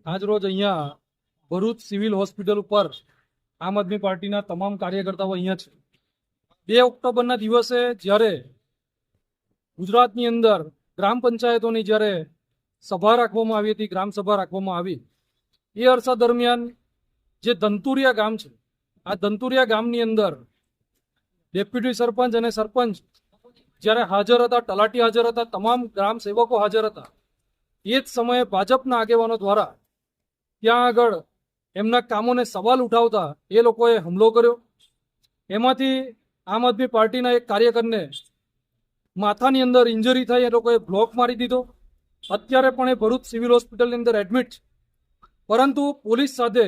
આજ રોજ અહીંયા ભરૂચ સિવિલ હોસ્પિટલ ઉપર આમ આદમી પાર્ટીના તમામ કાર્યકર્તાઓ અહીંયા છે। 2 ઓક્ટોબરના દિવસે જ્યારે ગુજરાતની અંદર ગ્રામ પંચાયતોની જ્યારે સભા રાખવામાં આવી હતી, ગ્રામ સભા રાખવામાં આવી, એ અરસા દરમિયાન જે દંતુરિયા ગામ છે, આ દંતુરિયા ગામની અંદર ડેપ્યુટી સરપંચ અને સરપંચ જ્યારે હાજર હતા, તલાટી હાજર હતા, તમામ ગ્રામ સેવકો હાજર હતા, એ જ સમયે ભાજપના આગેવાનો દ્વારા ત્યાં આગળ એમના કામોને સવાલ ઉઠાવતા એ લોકોએ હુમલો કર્યો। એમાંથી આમ આદમી પાર્ટીના એક કાર્યકરને માથાની અંદર ઇન્જરી થઈ, એ લોકોએ બ્લોક મારી દીધો। અત્યારે પણ એ ભરૂચ સિવિલ હોસ્પિટલની અંદર એડમિટ છે, પરંતુ પોલીસ સાથે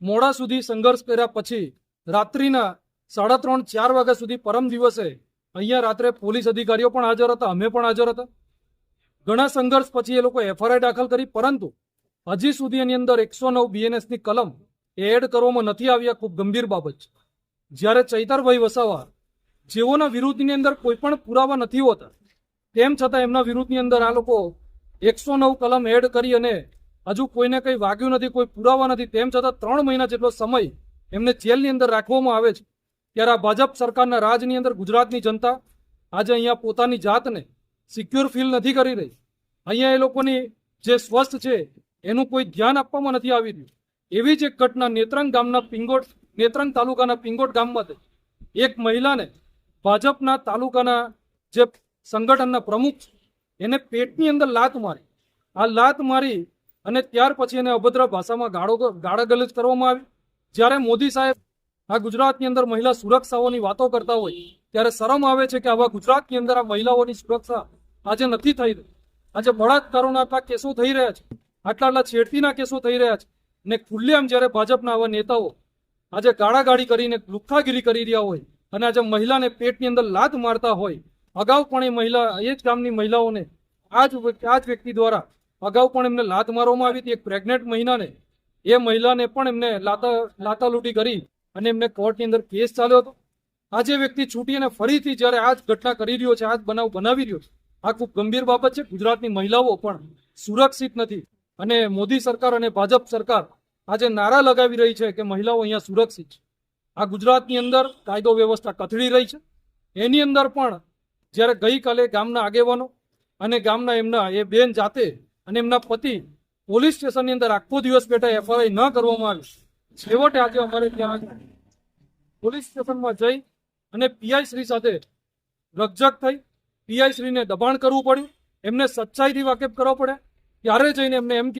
મોડા સુધી સંઘર્ષ કર્યા પછી રાત્રિના 3:30-4 વાગ્યા સુધી પરમ દિવસે અહીંયા રાત્રે પોલીસ અધિકારીઓ પણ હાજર હતા, અમે પણ હાજર હતા। ઘણા સંઘર્ષ પછી એ લોકો એફઆઈઆર દાખલ કરી, પરંતુ હજી સુધી એની અંદર 109 બીએનએસની કલમ એડ કરવામાં નથી આવી। આ ખૂબ ગંભીર બાબત છે। જ્યારે ચૈતરભાઈ વસાવા જેઓના વિરુદ્ધની અંદર કોઈ પણ પુરાવા નથી હોતા, તેમ છતાં એમના વિરુદ્ધની અંદર આ લોકો 109 કલમ એડ કરી અને હજુ કોઈને કંઈ વાગ્યું નથી, કોઈ પુરાવા નથી, તેમ છતાં 3 મહિના જેટલો સમય એમને જેલની અંદર રાખવામાં આવે છે। ત્યારે આ ભાજપ સરકારના રાજની અંદર ગુજરાતની જનતા આજે અહીંયા પોતાની જાતને સિક્યોર ફીલ નથી કરી રહી। અહીંયા એ લોકોની જે સ્વસ્થ છે એનું કોઈ ધ્યાન આપવામાં નથી આવી રહ્યું। એવી જ એક ઘટના નેત્રંગ તાલુકાના પિંગોટ ગામમાં થઈ। એક મહિલાને ભાજપના તાલુકાના જે સંગઠનના પ્રમુખ છે એને પેટની અંદર લાત મારી। આ લાત મારી અને ત્યાર પછી એને અભદ્ર ભાષામાં ગાળાગલોચ કરવામાં આવી। જ્યારે મોદી સાહેબ આ ગુજરાતની અંદર મહિલા સુરક્ષાઓની વાતો કરતા હોય ત્યારે શરમ આવે છે કે આવા ગુજરાતની અંદર આ મહિલાઓની સુરક્ષા આજે નથી થઈ રહી। આજે બળાત્કારોના આટલા કેસો થઈ રહ્યા છે, આટલા છેડતીના કેસો થઈ રહ્યા છે, ને ખુલ્લેઆમ જ્યારે ભાજપના આવા નેતાઓ આજે ગાળાગાળી કરીને લુખ્ખાગીરી કરી રહ્યા હોય અને આજે મહિલાને પેટની અંદર લાત મારતા હોય, અગાઉ પણ એ જ ગામની મહિલાઓને આ જ વ્યક્તિ દ્વારા અગાઉ પણ એમને લાત મારવામાં આવી હતી। એક પ્રેગ્નેન્ટ મહિલાને પણ એમને લાતાલૂટી કરી અને એમને કોર્ટની અંદર કેસ ચાલ્યો હતો। આ જે વ્યક્તિ છૂટી અને ફરીથી જ્યારે આ જ ઘટના કરી રહ્યો છે, આ જ બનાવ બનાવી રહ્યો છે, આ ખૂબ ગંભીર બાબત છે। ગુજરાતની મહિલાઓ પણ સુરક્ષિત નથી અને મોદી સરકાર અને ભાજપ સરકાર આજે નારા લગાવી રહી છે કે મહિલાઓ અહીંયા સુરક્ષિત છે। આ ગુજરાતની અંદર કાયદો વ્યવસ્થા કથળી રહી છે। એની અંદર પણ જ્યારે ગઈકાલે ગામના આગેવાનો અને ગામના એમના એ બેન જાતે અને એમના પતિ પોલીસ સ્ટેશનની અંદર આખો દિવસ બેઠા એફઆઈઆર ન કરવામાં આવી, છેવટે આજે અમારે ત્યાં પોલીસ સ્ટેશનમાં જઈ અને પીઆઈ શ્રી સાથે રકઝક થઈ। પીઆઈ શ્રીને દબાણ કરવું પડ્યું, એમને સચ્ચાઈથી વાકેફ કરવો પડે, ત્યારે જઈને એમને એમ